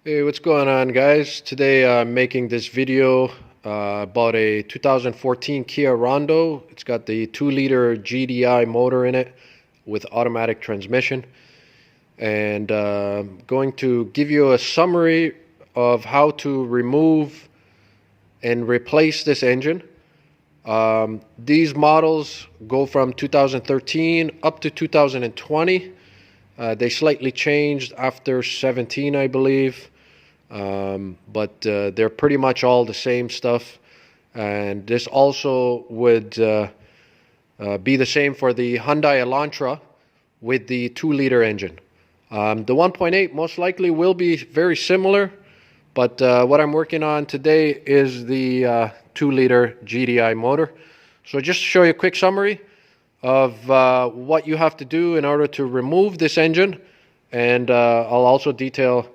Hey, what's going on, guys? Today I'm making this video about a 2014 Kia Rondo. It's got the 2-liter GDI motor in it with automatic transmission, and going to give you a summary of how to remove and replace this engine. These models go from 2013 up to 2020. They slightly changed after 17, I believe. But they're pretty much all the same stuff, and this also would be the same for the Hyundai Elantra with the 2-liter engine. The 1.8 most likely will be very similar, but what I'm working on today is the 2-liter GDI motor. So just to show you a quick summary of what you have to do in order to remove this engine, and I'll also detail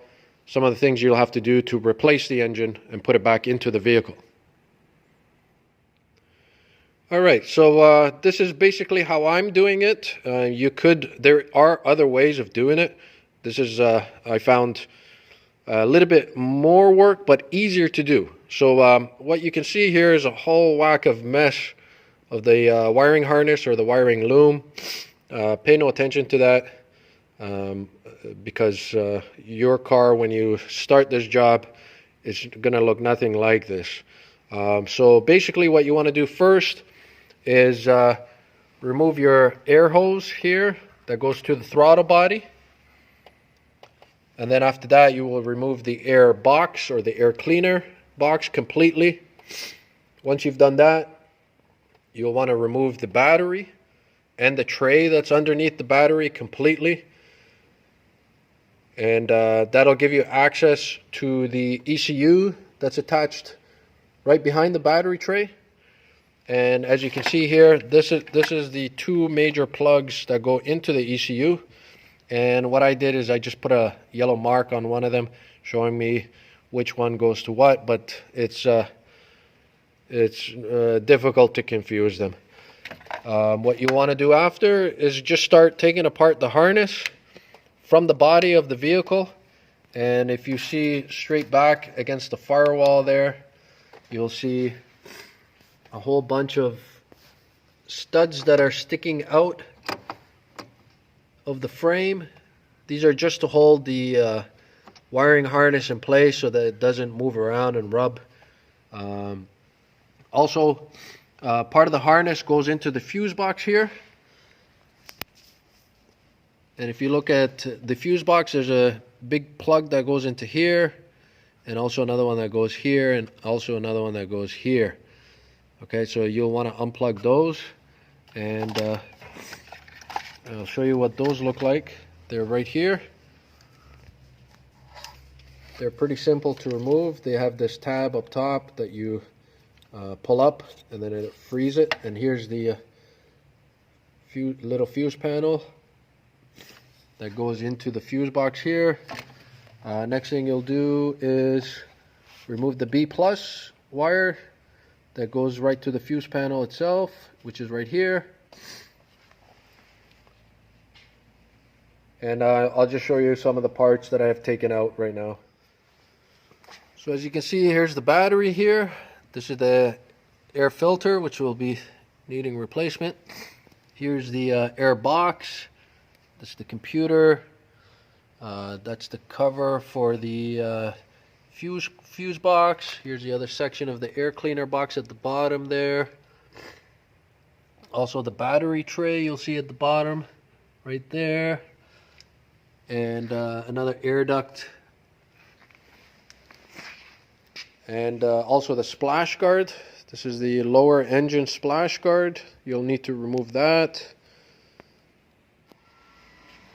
some of the things you'll have to do to replace the engine and put it back into the vehicle. All right, so this is basically how I'm doing it. There are other ways of doing it. This is, I found a little bit more work, but easier to do. So what you can see here is a whole whack of mesh of the wiring harness or the wiring loom. Pay no attention to that. Because your car, when you start this job, is going to look nothing like this. So basically what you want to do first is remove your air hose here that goes to the throttle body. And then after that, you will remove the air box or the air cleaner box completely. Once you've done that, you'll want to remove the battery and the tray that's underneath the battery completely. And that'll give you access to the ECU that's attached right behind the battery tray. And as you can see here, this is the two major plugs that go into the ECU. And what I did is I just put a yellow mark on one of them, showing me which one goes to what. But it's difficult to confuse them. What you want to do after is just start taking apart the harness from the body of the vehicle. And if you see straight back against the firewall there, you'll see a whole bunch of studs that are sticking out of the frame. These are just to hold the wiring harness in place so that it doesn't move around and rub. Also, part of the harness goes into the fuse box here. And if you look at the fuse box, there's a big plug that goes into here, and also another one that goes here, and also another one that goes here. Okay, so you'll want to unplug those, and I'll show you what those look like. They're right here. They're pretty simple to remove. They have this tab up top that you pull up, and then it frees it. And here's the little fuse panel that goes into the fuse box here. Next thing you'll do is remove the B+ wire that goes right to the fuse panel itself, which is right here. And I'll just show you some of the parts that I have taken out right now. So as you can see, here's the battery here. This is the air filter, which will be needing replacement. Here's the air box. That's the computer. That's the cover for the fuse box. Here's the other section of the air cleaner box at the bottom there. Also the battery tray you'll see at the bottom right there. And another air duct. And also the splash guard. This is the lower engine splash guard. You'll need to remove that.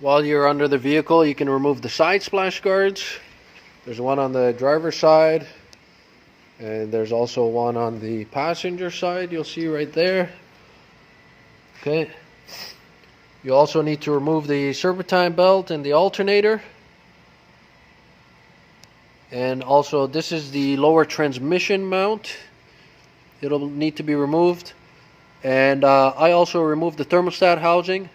While you're under the vehicle, you can remove the side splash guards. There's one on the driver's side, and there's also one on the passenger side. You'll see right there. Okay. You also need to remove the serpentine belt and the alternator. And also, this is the lower transmission mount. It'll need to be removed. And I also removed the thermostat housing,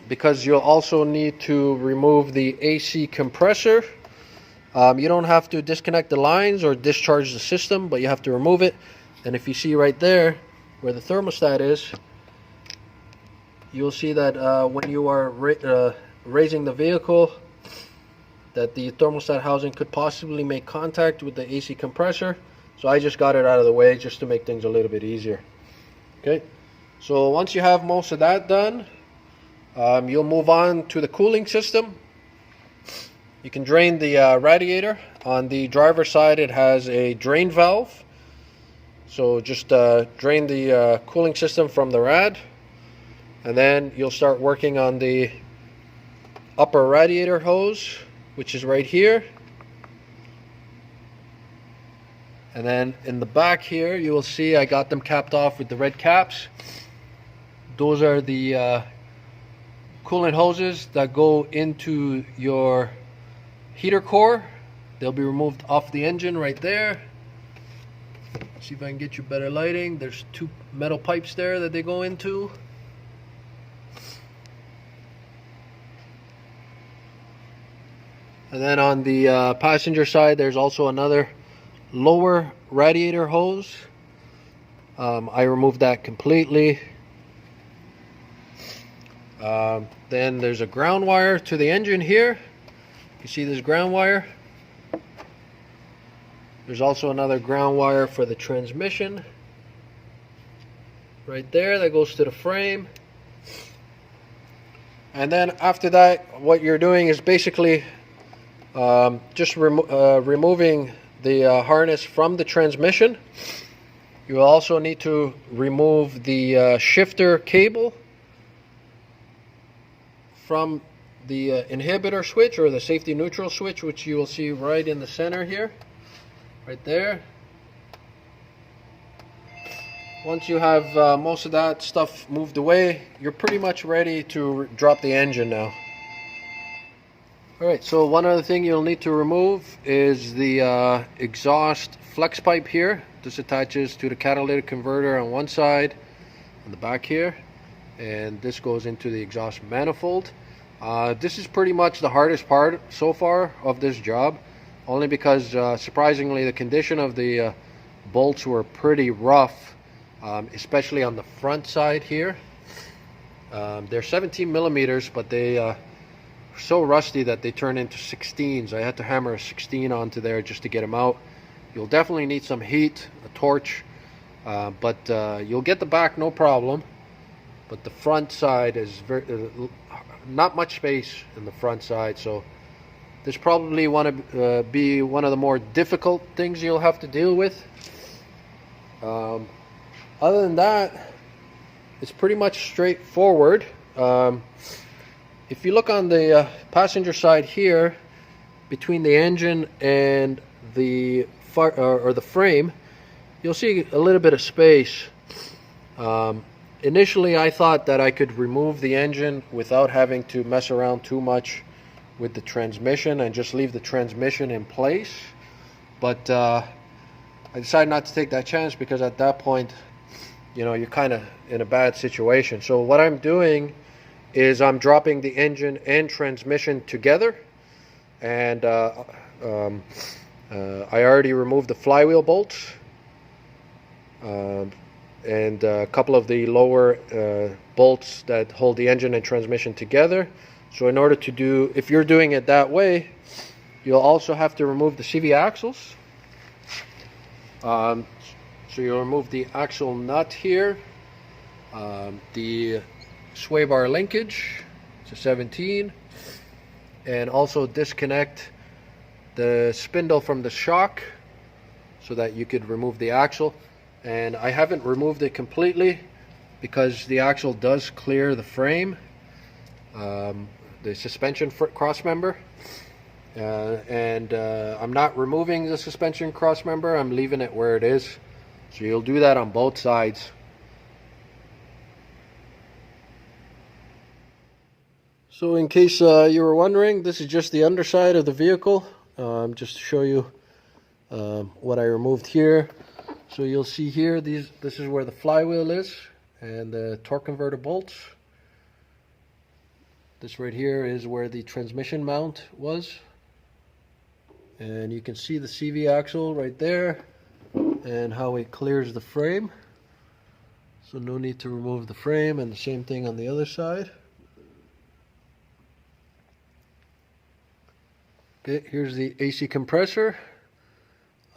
because you'll also need to remove the AC compressor You don't have to disconnect the lines or discharge the system, but you have to remove it. And if you see right there where the thermostat is, you'll see that when you are raising the vehicle, that the thermostat housing could possibly make contact with the AC compressor. So I just got it out of the way just to make things a little bit easier. Okay, so once you have most of that done, you'll move on to the cooling system. You can drain the radiator. On the driver's side, it has a drain valve. So just drain the cooling system from the rad, and then you'll start working on the upper radiator hose, which is right here. And then in the back here, you will see I got them capped off with the red caps. Those are the coolant hoses that go into your heater core. They'll be removed off the engine right there. See if I can get you better lighting. There's two metal pipes there that they go into. And then on the passenger side, there's also another lower radiator hose. I removed that completely. Then there's a ground wire to the engine here. You see this ground wire? There's also another ground wire for the transmission right there that goes to the frame. And then after that, what you're doing is basically just removing the harness from the transmission. You will also need to remove the shifter cable from the inhibitor switch or the safety neutral switch, which you will see right in the center here, right there. Once you have most of that stuff moved away, you're pretty much ready to drop the engine now. Alright, so one other thing you'll need to remove is the exhaust flex pipe here. This attaches to the catalytic converter on one side, on the back here, and this goes into the exhaust manifold. This is pretty much the hardest part so far of this job, only because surprisingly the condition of the bolts were pretty rough, especially on the front side here. They're 17 millimeters, but they so rusty that they turn into 16s. I had to hammer a 16 onto there just to get them out. You'll definitely need some heat, a torch, but you'll get the back no problem. But the front side is not much space in the front side, so this probably be one of the more difficult things you'll have to deal with. Other than that, it's pretty much straightforward. If you look on the passenger side here, between the engine and the frame, you'll see a little bit of space. Initially, I thought that I could remove the engine without having to mess around too much with the transmission and just leave the transmission in place. But I decided not to take that chance, because at that point, you know, you're kind of in a bad situation. So what I'm doing is I'm dropping the engine and transmission together, and I already removed the flywheel bolts and a couple of the lower bolts that hold the engine and transmission together. So in order to do, if you're doing it that way, you'll also have to remove the CV axles. So you'll remove the axle nut here, the sway bar linkage, it's a 17, and also disconnect the spindle from the shock so that you could remove the axle. And I haven't removed it completely because the axle does clear the frame, the suspension cross member, and I'm not removing the suspension cross member, I'm leaving it where it is. So you'll do that on both sides. So in case you were wondering, this is just the underside of the vehicle, just to show you what I removed here. So you'll see here, this is where the flywheel is and the torque converter bolts. This right here is where the transmission mount was. And you can see the CV axle right there and how it clears the frame. So no need to remove the frame, and the same thing on the other side. Okay, here's the AC compressor.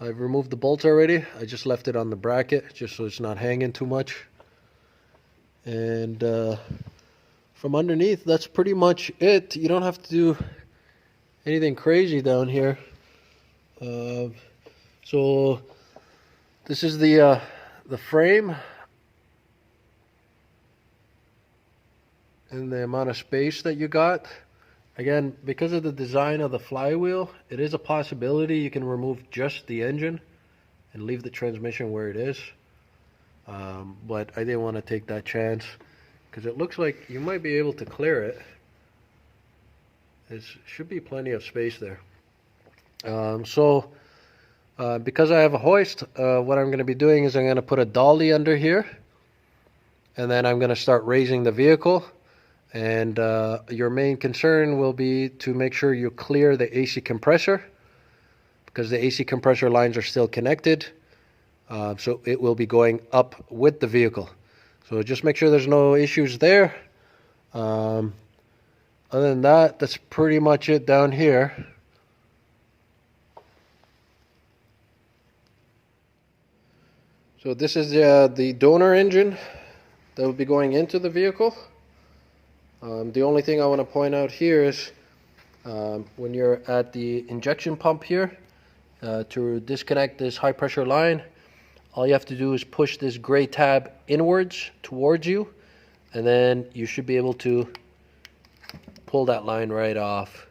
I've removed the bolts already. I just left it on the bracket just so it's not hanging too much. And from underneath, that's pretty much it. You don't have to do anything crazy down here. So this is the frame and the amount of space that you got. Again, because of the design of the flywheel, it is a possibility you can remove just the engine and leave the transmission where it is. But I didn't want to take that chance because it looks like you might be able to clear it. There should be plenty of space there. Because I have a hoist, what I'm going to be doing is I'm going to put a dolly under here, and then I'm going to start raising the vehicle. And your main concern will be to make sure you clear the AC compressor, because the AC compressor lines are still connected. So it will be going up with the vehicle. So just make sure there's no issues there. Other than that, that's pretty much it down here. So this is the donor engine that will be going into the vehicle. The only thing I want to point out here is when you're at the injection pump here, to disconnect this high pressure line, all you have to do is push this gray tab inwards towards you, and then you should be able to pull that line right off.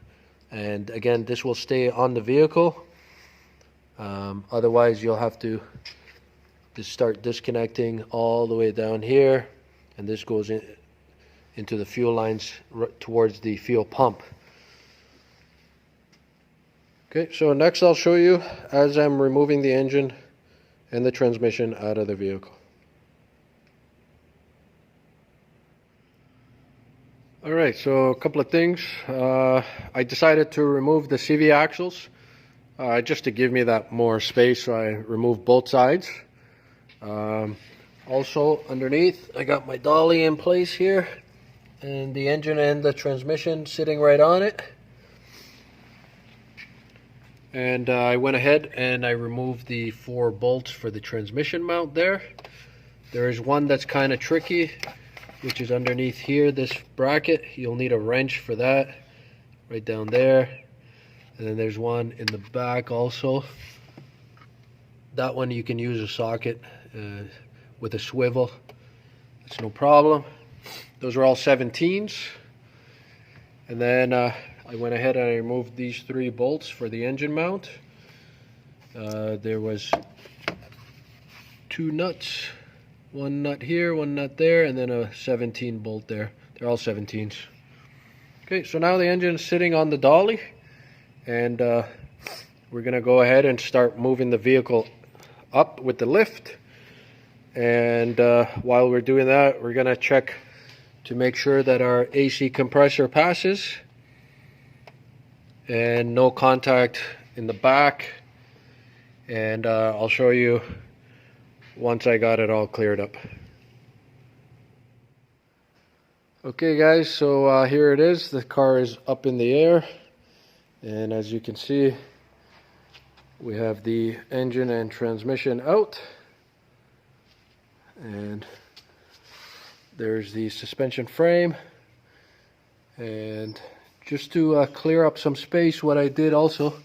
And again, this will stay on the vehicle. Otherwise, you'll have to just start disconnecting all the way down here, and this goes into the fuel lines towards the fuel pump. Okay, so next I'll show you as I'm removing the engine and the transmission out of the vehicle. Alright, so a couple of things. I decided to remove the CV axles just to give me that more space, so I removed both sides. Also underneath, I got my dolly in place here, and the engine and the transmission sitting right on it. And I went ahead and I removed the 4 bolts for the transmission mount there. There is one that's kind of tricky, which is underneath here, this bracket. You'll need a wrench for that, right down there. And then there's one in the back also. That one you can use a socket with a swivel. It's no problem. Those are all 17s. And then I went ahead and I removed these 3 bolts for the engine mount. There was 2 nuts. 1 nut here, 1 nut there, and then a 17 bolt there. They're all 17s. Okay, so now the engine is sitting on the dolly, and we're going to go ahead and start moving the vehicle up with the lift. And while we're doing that, we're going to check to make sure that our AC compressor passes and no contact in the back. And I'll show you once I got it all cleared up. Okay guys, so here it is. The car is up in the air, and as you can see, we have the engine and transmission out, and there's the suspension frame. And just to clear up some space, what I did also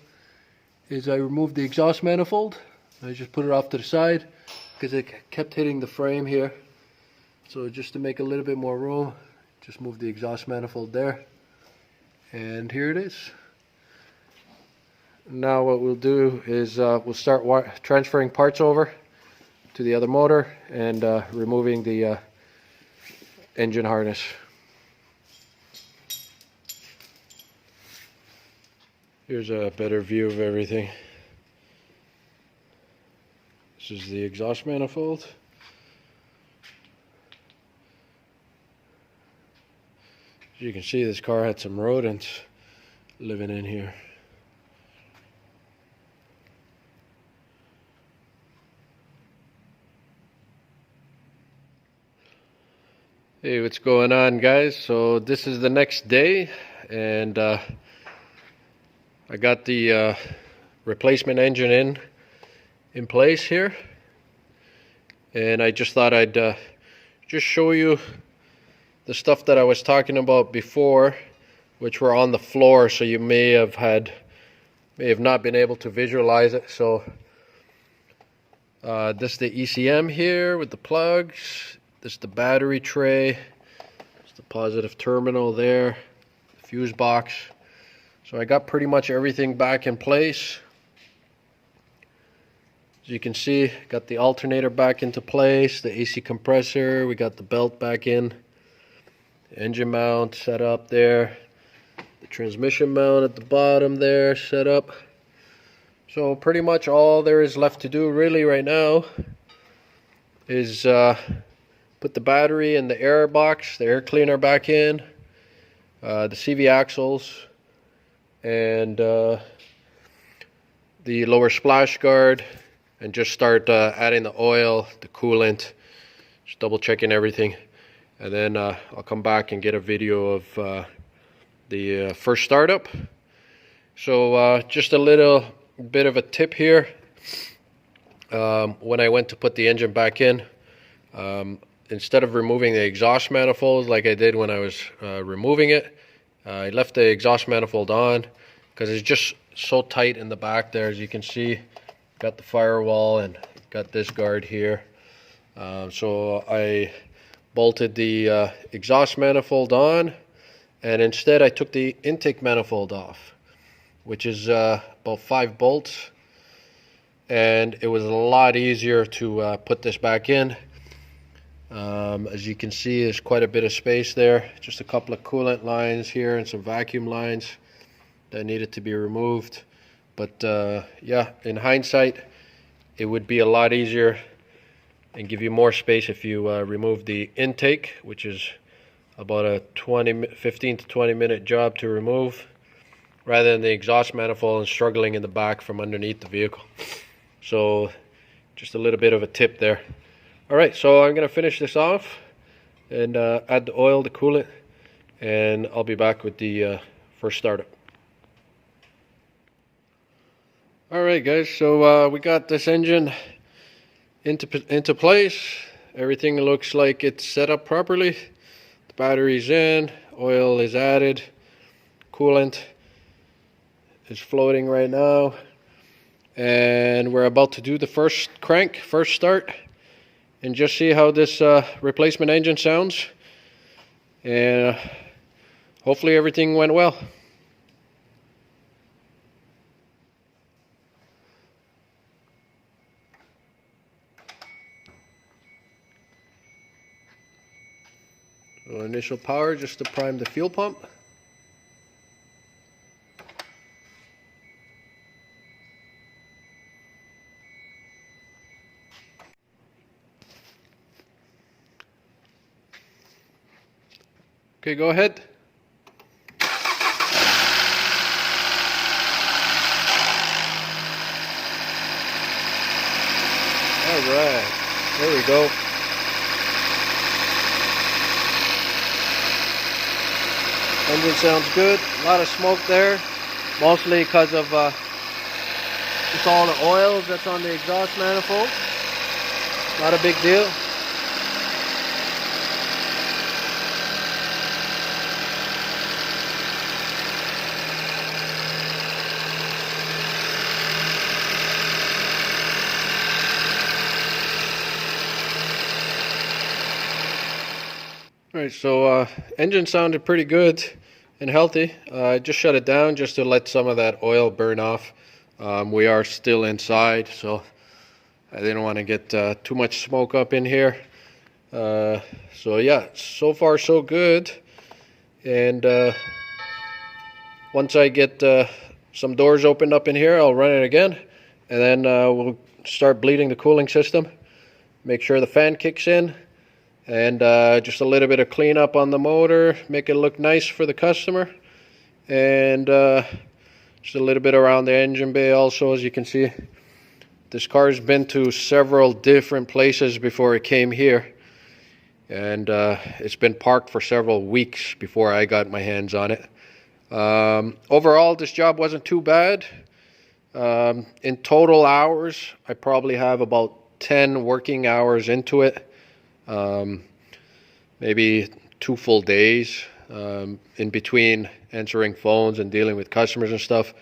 is I removed the exhaust manifold. I just put it off to the side because it kept hitting the frame here. So just to make a little bit more room, just move the exhaust manifold there. And here it is. Now what we'll do is we'll start transferring parts over to the other motor and removing the engine harness. Here's a better view of everything. This is the exhaust manifold. As you can see, this car had some rodents living in here. Hey, what's going on, guys? So this is the next day, and I got the replacement engine in place here, and I just thought I'd just show you the stuff that I was talking about before, which were on the floor, so you may have not been able to visualize it. So this is the ECM here with the plugs. This is the battery tray. It's the positive terminal there, the fuse box. So I got pretty much everything back in place. As you can see, got the alternator back into place, the AC compressor, we got the belt back in, the engine mount set up there, the transmission mount at the bottom there set up. So pretty much all there is left to do really right now is put the battery and the air box, the air cleaner back in, the CV axles, and the lower splash guard, and just start adding the oil, the coolant, just double checking everything. And then I'll come back and get a video of the first startup. So just a little bit of a tip here. When I went to put the engine back in, instead of removing the exhaust manifold like I did when I was removing it, I left the exhaust manifold on because it's just so tight in the back there. As you can see, got the firewall and got this guard here. So I bolted the exhaust manifold on, and instead I took the intake manifold off, which is about 5 bolts, and it was a lot easier to put this back in. As you can see, there's quite a bit of space there. Just a couple of coolant lines here and some vacuum lines that needed to be removed. But yeah, in hindsight, it would be a lot easier and give you more space if you remove the intake, which is about a 15 to 20 minute job to remove, rather than the exhaust manifold and struggling in the back from underneath the vehicle. So just a little bit of a tip there. Alright, so I'm going to finish this off and add the oil, the coolant, and I'll be back with the first startup. Alright guys, so we got this engine into place. Everything looks like it's set up properly. The battery's in, oil is added, coolant is floating right now, and we're about to do the first start, and just see how this replacement engine sounds, and hopefully everything went well. So initial power just to prime the fuel pump. Okay, go ahead. All right, there we go. Engine sounds good. A lot of smoke there, mostly because of just all the oils that's on the exhaust manifold. Not a big deal. Alright, so engine sounded pretty good and healthy. I just shut it down just to let some of that oil burn off. We are still inside, so I didn't want to get too much smoke up in here. So yeah, so far so good. And once I get some doors opened up in here, I'll run it again, and then we'll start bleeding the cooling system, make sure the fan kicks in, and just a little bit of cleanup on the motor, make it look nice for the customer, and just a little bit around the engine bay also. As you can see, this car's been to several different places before it came here, and it's been parked for several weeks before I got my hands on it. Overall, this job wasn't too bad. In total hours, I probably have about 10 working hours into it. Maybe 2 full days in between answering phones and dealing with customers and stuff.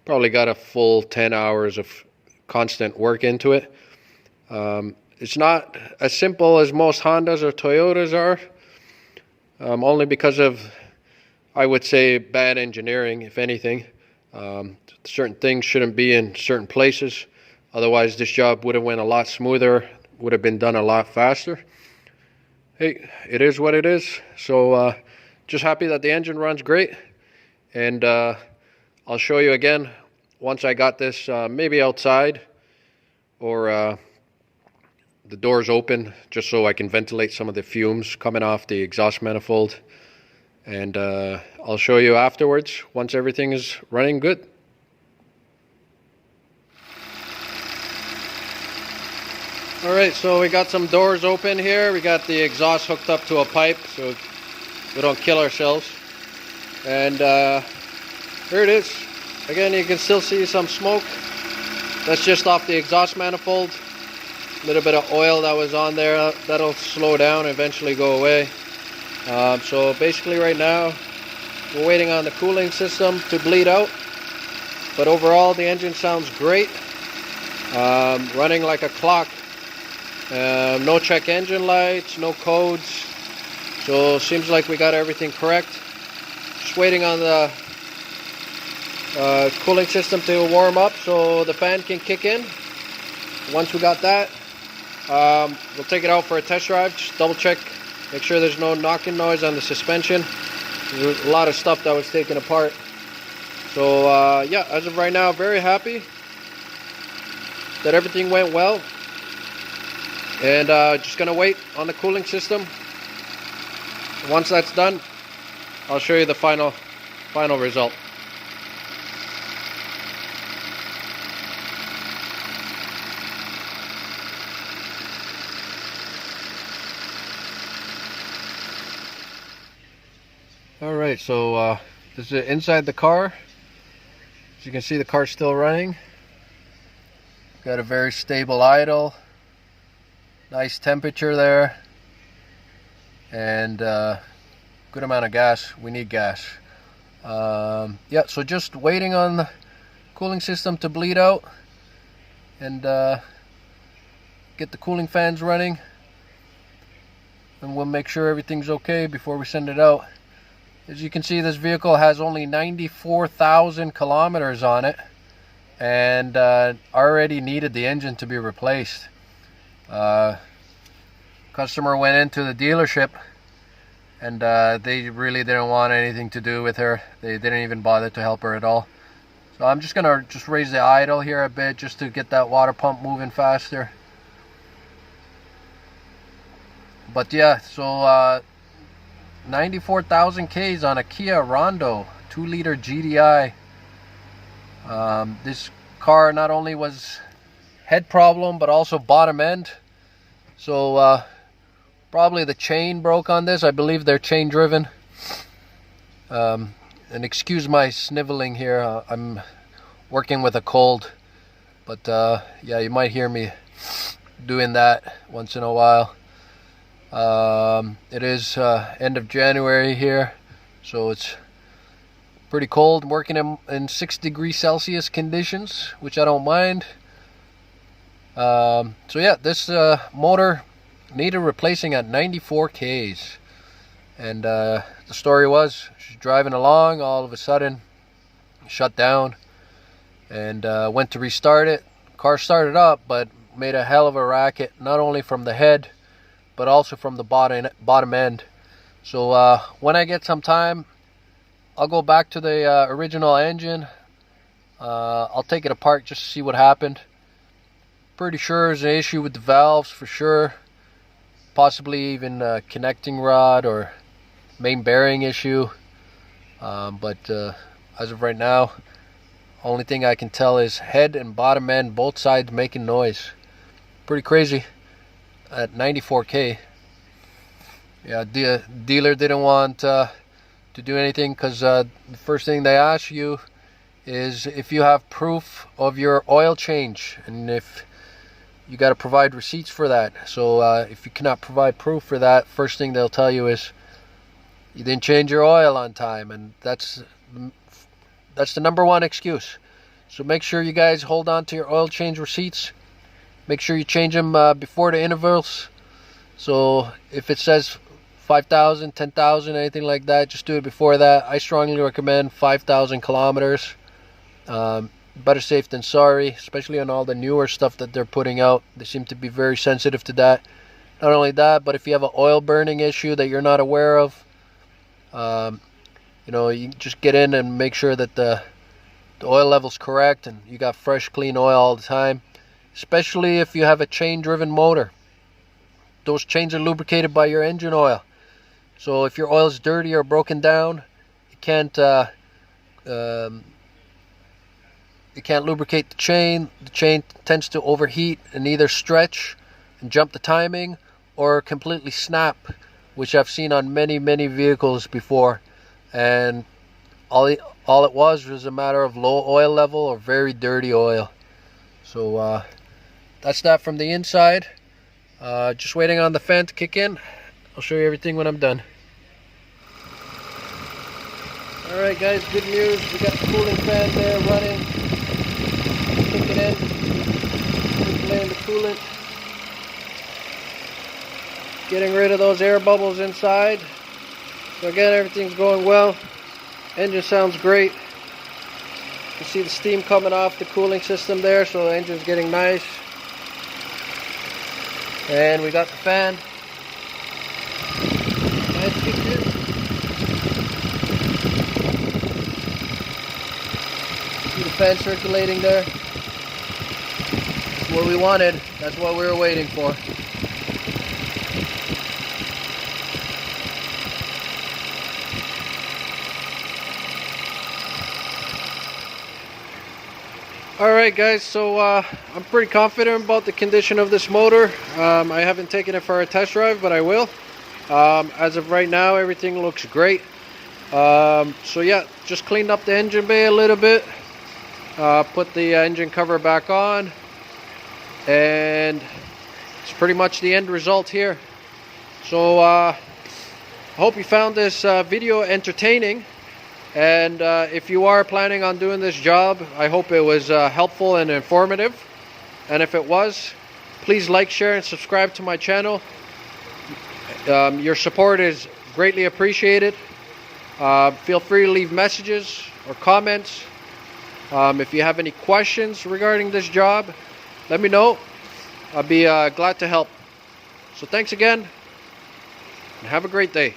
Probably got a full 10 hours of constant work into it. It's not as simple as most Hondas or Toyotas are, only because of, I would say, bad engineering, if anything. Certain things shouldn't be in certain places. Otherwise, this job would have went a lot smoother, would have been done a lot faster. Hey, it is what it is. So just happy that the engine runs great. And I'll show you again once I got this maybe outside, or the doors open, just so I can ventilate some of the fumes coming off the exhaust manifold. And I'll show you afterwards once everything is running good. Alright, so we got some doors open here. We got the exhaust hooked up to a pipe so we don't kill ourselves. And here it is. Again, you can still see some smoke. That's just off the exhaust manifold. A little bit of oil that was on there. That'll slow down and eventually go away. So basically right now we're waiting on the cooling system to bleed out. But overall the engine sounds great. Running like a clock. No check engine lights, no codes, so seems like we got everything correct. Just waiting on the cooling system to warm up so the fan can kick in. Once we got that, we'll take it out for a test drive, just double check, make sure there's no knocking noise on the suspension. There's a lot of stuff that was taken apart. So yeah, as of right now, very happy that everything went well. And just gonna wait on the cooling system. Once that's done, I'll show you the final result. All right, so this is inside the car. As you can see, the car's still running. Got a very stable idle. Nice temperature there, and good amount of gas. We need gas. Yeah, so just waiting on the cooling system to bleed out and get the cooling fans running, and we'll make sure everything's okay before we send it out. As you can see, this vehicle has only 94,000 kilometers on it, and already needed the engine to be replaced. Customer went into the dealership and they really didn't want anything to do with her. They didn't even bother to help her at all. So I'm just gonna raise the idle here a bit just to get that water pump moving faster. But yeah, so 94,000 Ks on a Kia Rondo 2-liter GDI. This car not only was head problem but also bottom end. So probably the chain broke on this. I believe they're chain driven. And excuse my sniveling here. I'm working with a cold, but yeah, you might hear me doing that once in a while. It is end of January here, so it's pretty cold. I'm working in 6°C conditions, which I don't mind. So yeah, this motor needed replacing at 94 Ks, and the story was she's driving along, all of a sudden shut down, and went to restart it. Car started up, but made a hell of a racket, not only from the head but also from the bottom end. So when I get some time, I'll go back to the original engine. I'll take it apart just to see what happened. Pretty sure there's an issue with the valves for sure, possibly even a connecting rod or main bearing issue, but as of right now, only thing I can tell is head and bottom end, both sides making noise. Pretty crazy at 94 K. Yeah, the dealer didn't want to do anything because the first thing they ask you is if you have proof of your oil change, and if you got to provide receipts for that. So if you cannot provide proof for that, first thing they'll tell you is you didn't change your oil on time, and that's the number one excuse. So make sure you guys hold on to your oil change receipts. Make sure you change them before the intervals. So if it says 5,000, 10,000, anything like that, just do it before that. I strongly recommend 5,000 kilometers. Better safe than sorry, especially on all the newer stuff that they're putting out. They seem to be very sensitive to that. Not only that, but if you have an oil burning issue that you're not aware of, you know, you just get in and make sure that the oil level's correct and you got fresh, clean oil all the time. Especially if you have a chain-driven motor. Those chains are lubricated by your engine oil. So if your oil is dirty or broken down, you can't lubricate the chain. The chain tends to overheat and either stretch and jump the timing or completely snap, which I've seen on many vehicles before. And all it was a matter of low oil level or very dirty oil. So that's that from the inside. Just waiting on the fan to kick in. I'll show you everything when I'm done. Alright guys, good news. We got the cooling fan there running. Kick it in. Circulating the coolant. Getting rid of those air bubbles inside. So again, everything's going well. Engine sounds great. You can see the steam coming off the cooling system there, so the engine's getting nice. And we got the fan. Nice picture. See the fan circulating there. That's what we wanted. That's what we were waiting for. Alright guys, so I'm pretty confident about the condition of this motor. I haven't taken it for a test drive, but I will. As of right now, everything looks great. So yeah, just cleaned up the engine bay a little bit. Put the engine cover back on. And it's pretty much the end result here. So I hope you found this video entertaining. And if you are planning on doing this job, I hope it was helpful and informative. And if it was, please like, share, and subscribe to my channel. Your support is greatly appreciated. Feel free to leave messages or comments. If you have any questions regarding this job, let me know. I'll be glad to help. So thanks again, and have a great day.